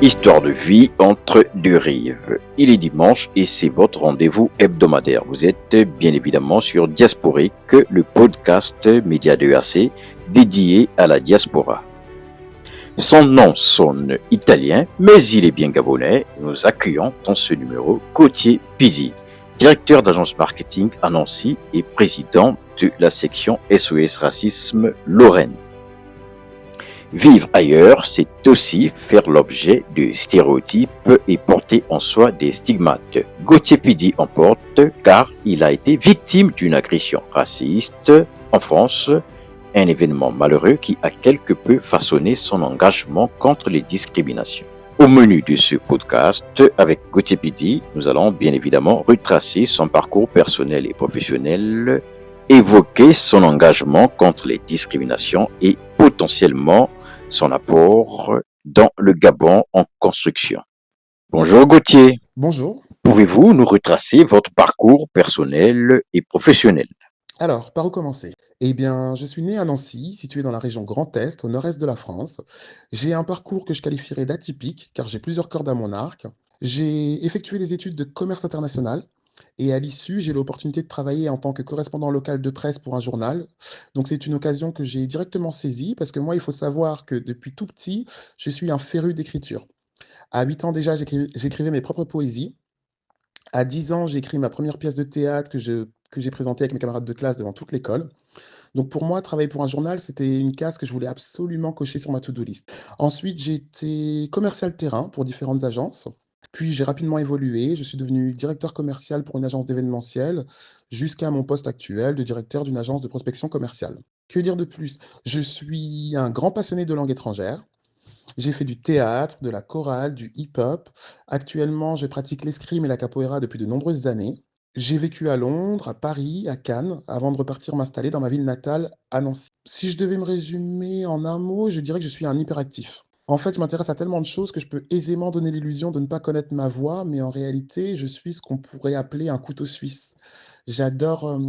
Histoire de vie entre deux rives. Il est dimanche et c'est votre rendez-vous hebdomadaire. Vous êtes bien évidemment sur Diasporique, le podcast média de AC dédié à la diaspora. Son nom sonne italien, mais il est bien gabonais. Nous accueillons dans ce numéro Gauthier Pizzi, directeur d'agence marketing à Nancy et président de la section SOS Racisme Lorraine. Vivre ailleurs, c'est aussi faire l'objet de stéréotypes et porter en soi des stigmates. Gauthier Pizzi en porte car il a été victime d'une agression raciste en France, un événement malheureux qui a quelque peu façonné son engagement contre les discriminations. Au menu de ce podcast, avec Gauthier Pizzi, nous allons bien évidemment retracer son parcours personnel et professionnel, évoquer son engagement contre les discriminations et potentiellement son apport dans le Gabon en construction. Bonjour Gauthier, Bonjour. pouvez-vous nous retracer votre parcours personnel et professionnel? Alors, par où commencer? Eh bien, je suis né à Nancy, situé dans la région Grand Est, au nord-est de la France. J'ai un parcours que je qualifierais d'atypique, car j'ai plusieurs cordes à mon arc. J'ai effectué des études de commerce international, et à l'issue, j'ai eu l'opportunité de travailler en tant que correspondant local de presse pour un journal. Donc, c'est une occasion que j'ai directement saisie, parce que moi, il faut savoir que depuis tout petit, je suis un féru d'écriture. À 8 ans déjà, j'écrivais mes propres poésies. À 10 ans, j'ai écrit ma première pièce de théâtre que j'ai présentée avec mes camarades de classe devant toute l'école. Donc pour moi, travailler pour un journal, c'était une case que je voulais absolument cocher sur ma to-do list. Ensuite, j'ai été commercial terrain pour différentes agences. Puis j'ai rapidement évolué, je suis devenu directeur commercial pour une agence d'événementiel, jusqu'à mon poste actuel de directeur d'une agence de prospection commerciale. Que dire de plus? Je suis un grand passionné de langue étrangère. J'ai fait du théâtre, de la chorale, du hip-hop. Actuellement, je pratique l'escrime et la capoeira depuis de nombreuses années. J'ai vécu à Londres, à Paris, à Cannes, avant de repartir m'installer dans ma ville natale, à Nancy. Si je devais me résumer en un mot, je dirais que je suis un hyperactif. En fait, je m'intéresse à tellement de choses que je peux aisément donner l'illusion de ne pas connaître ma voix, mais en réalité, je suis ce qu'on pourrait appeler un couteau suisse. J'adore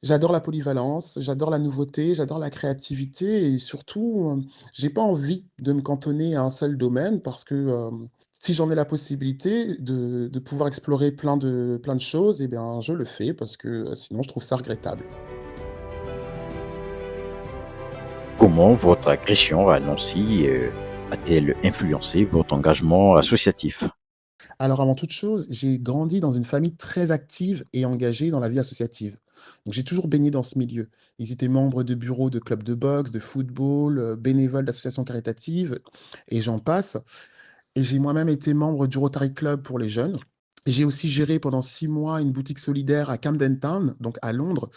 J'adore la polyvalence, j'adore la nouveauté, j'adore la créativité et surtout, j'ai pas envie de me cantonner à un seul domaine parce que, si j'en ai la possibilité de pouvoir explorer plein de choses et bien, je le fais parce que, sinon je trouve ça regrettable. Comment votre agression à Nancy a-t-elle influencé votre engagement associatif? Alors avant toute chose, j'ai grandi dans une famille très active et engagée dans la vie associative. Donc j'ai toujours baigné dans ce milieu. Ils étaient membres de bureaux de clubs de boxe, de football, bénévoles d'associations caritatives et j'en passe. Et j'ai moi-même été membre du Rotary Club pour les jeunes. J'ai aussi géré pendant 6 mois une boutique solidaire à Camden Town, donc à Londres,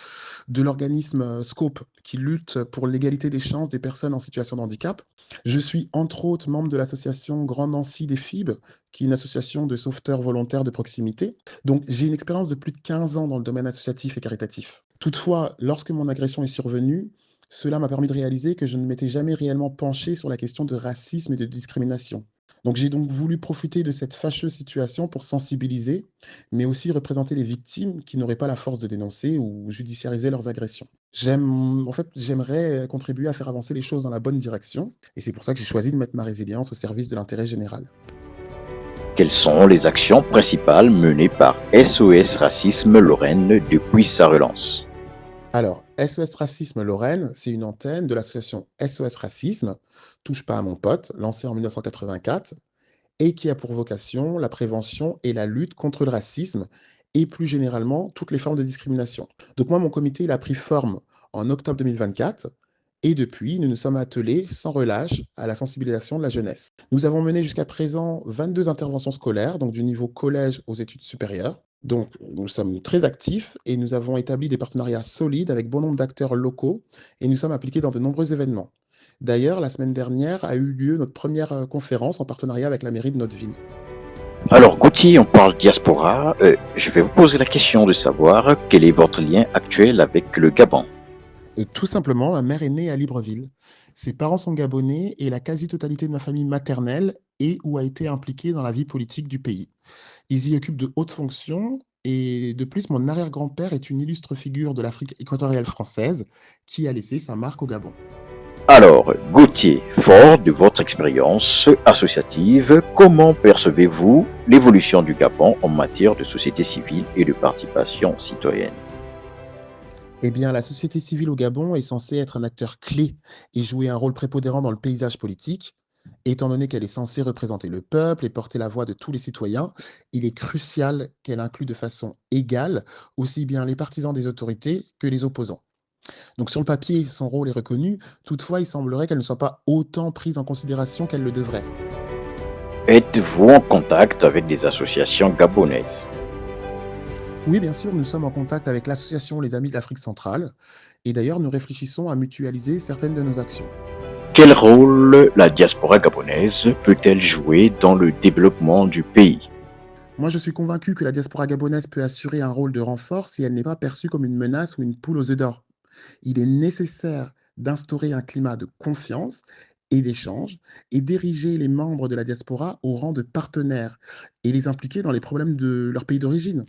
de l'organisme Scope, qui lutte pour l'égalité des chances des personnes en situation de handicap. Je suis entre autres membre de l'association Grand Nancy des FIB, qui est une association de sauveteurs volontaires de proximité. Donc j'ai une expérience de plus de 15 ans dans le domaine associatif et caritatif. Toutefois, lorsque mon agression est survenue, cela m'a permis de réaliser que je ne m'étais jamais réellement penché sur la question de racisme et de discrimination. Donc j'ai donc voulu profiter de cette fâcheuse situation pour sensibiliser, mais aussi représenter les victimes qui n'auraient pas la force de dénoncer ou judiciariser leurs agressions. J'aimerais contribuer à faire avancer les choses dans la bonne direction, et c'est pour ça que j'ai choisi de mettre ma résilience au service de l'intérêt général. Quelles sont les actions principales menées par SOS Racisme Lorraine depuis sa relance? Alors, SOS Racisme Lorraine, c'est une antenne de l'association SOS Racisme, Touche pas à mon pote, lancée en 1984, et qui a pour vocation la prévention et la lutte contre le racisme et plus généralement toutes les formes de discrimination. Donc moi, mon comité, il a pris forme en octobre 2024 et depuis, nous nous sommes attelés sans relâche à la sensibilisation de la jeunesse. Nous avons mené jusqu'à présent 22 interventions scolaires, donc du niveau collège aux études supérieures. Donc nous sommes très actifs et nous avons établi des partenariats solides avec bon nombre d'acteurs locaux et nous sommes impliqués dans de nombreux événements. D'ailleurs, la semaine dernière a eu lieu notre première conférence en partenariat avec la mairie de notre ville. Alors Gauthier, on parle diaspora. Je vais vous poser la question de savoir quel est votre lien actuel avec le Gabon. Tout simplement, ma mère est née à Libreville. Ses parents sont gabonais et la quasi-totalité de ma famille maternelle est ou a été impliquée dans la vie politique du pays. Ils y occupent de hautes fonctions et de plus, mon arrière-grand-père est une illustre figure de l'Afrique équatoriale française qui a laissé sa marque au Gabon. Alors, Gauthier, fort de votre expérience associative, comment percevez-vous l'évolution du Gabon en matière de société civile et de participation citoyenne? Eh bien, la société civile au Gabon est censée être un acteur clé et jouer un rôle prépondérant dans le paysage politique. Étant donné qu'elle est censée représenter le peuple et porter la voix de tous les citoyens, il est crucial qu'elle inclue de façon égale aussi bien les partisans des autorités que les opposants. Donc sur le papier, son rôle est reconnu, toutefois il semblerait qu'elle ne soit pas autant prise en considération qu'elle le devrait. Êtes-vous en contact avec des associations gabonaises? Oui, bien sûr, nous sommes en contact avec l'association Les Amis de l'Afrique centrale, et d'ailleurs nous réfléchissons à mutualiser certaines de nos actions. Quel rôle la diaspora gabonaise peut-elle jouer dans le développement du pays? Moi, je suis convaincu que la diaspora gabonaise peut assurer un rôle de renfort si elle n'est pas perçue comme une menace ou une poule aux œufs d'or. Il est nécessaire d'instaurer un climat de confiance et d'échange et d'ériger les membres de la diaspora au rang de partenaires et les impliquer dans les problèmes de leur pays d'origine.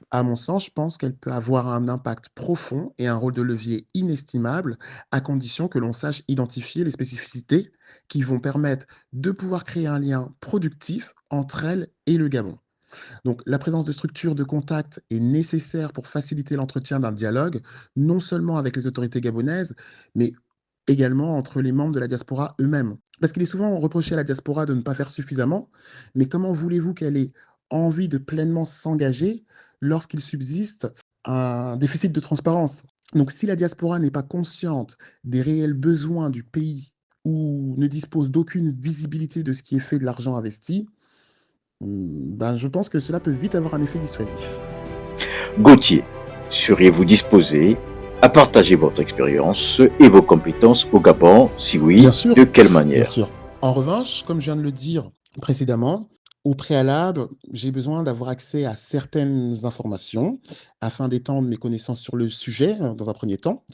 À mon sens, je pense qu'elle peut avoir un impact profond et un rôle de levier inestimable, à condition que l'on sache identifier les spécificités qui vont permettre de pouvoir créer un lien productif entre elle et le Gabon. Donc, la présence de structures de contact est nécessaire pour faciliter l'entretien d'un dialogue, non seulement avec les autorités gabonaises, mais également entre les membres de la diaspora eux-mêmes. Parce qu'il est souvent reproché à la diaspora de ne pas faire suffisamment, mais comment voulez-vous qu'elle ait envie de pleinement s'engager lorsqu'il subsiste un déficit de transparence? Donc, si la diaspora n'est pas consciente des réels besoins du pays ou ne dispose d'aucune visibilité de ce qui est fait de l'argent investi, ben, je pense que cela peut vite avoir un effet dissuasif. Gauthier, seriez-vous disposé à partager votre expérience et vos compétences au Gabon? Si oui, Bien sûr, de quelle bien manière? sûr. En revanche, comme je viens de le dire précédemment, au préalable, j'ai besoin d'avoir accès à certaines informations afin d'étendre mes connaissances sur le sujet, dans un premier temps.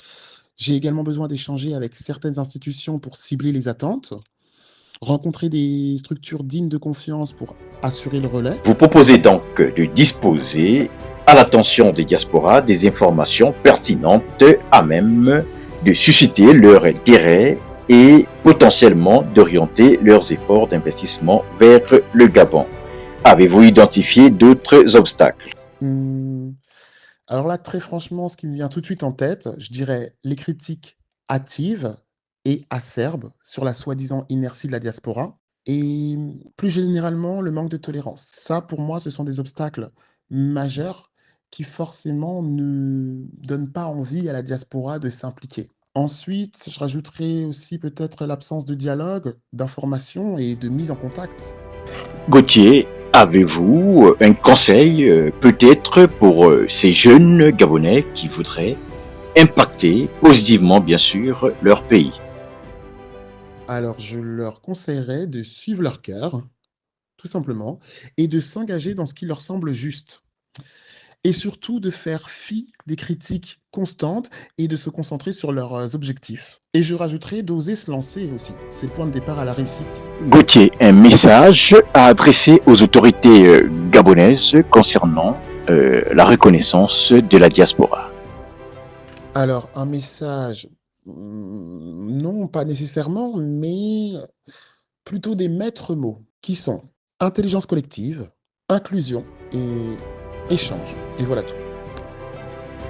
J'ai également besoin d'échanger avec certaines institutions pour cibler les attentes, rencontrer des structures dignes de confiance pour assurer le relais. Vous proposez donc de disposer à l'attention des diasporas des informations pertinentes à même de susciter leur intérêt et potentiellement d'orienter leurs efforts d'investissement vers le Gabon. Avez-vous identifié d'autres obstacles? Mmh, alors là, très franchement, ce qui me vient tout de suite en tête, je dirais les critiques hâtives et acerbes sur la soi-disant inertie de la diaspora et plus généralement, le manque de tolérance. Ça, pour moi, ce sont des obstacles majeurs qui forcément ne donnent pas envie à la diaspora de s'impliquer. Ensuite, je rajouterais aussi peut-être l'absence de dialogue, d'information et de mise en contact. Gauthier, avez-vous un conseil peut-être pour ces jeunes Gabonais qui voudraient impacter positivement, bien sûr, leur pays? Alors, je leur conseillerais de suivre leur cœur, tout simplement, et de s'engager dans ce qui leur semble juste. Et surtout de faire fi des critiques constantes et de se concentrer sur leurs objectifs. Et je rajouterais d'oser se lancer aussi. C'est le point de départ à la réussite. Gauthier, un message à adresser aux autorités gabonaises concernant la reconnaissance de la diaspora. Alors, un message, non, pas nécessairement, mais plutôt des maîtres mots qui sont intelligence collective, inclusion et échange. Et voilà tout.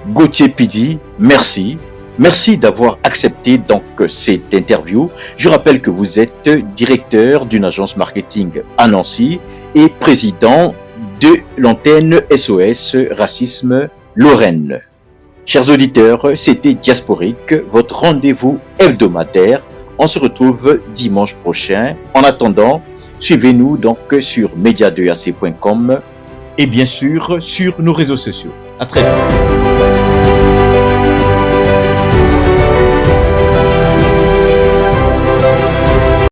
Gauthier Pidi, merci. Merci d'avoir accepté donc cette interview. Je rappelle que vous êtes directeur d'une agence marketing à Nancy et président de l'antenne SOS Racisme Lorraine. Chers auditeurs, c'était Diasporique, votre rendez-vous hebdomadaire. On se retrouve dimanche prochain. En attendant, suivez-nous donc sur media2ac.com et bien sûr sur nos réseaux sociaux. À très vite.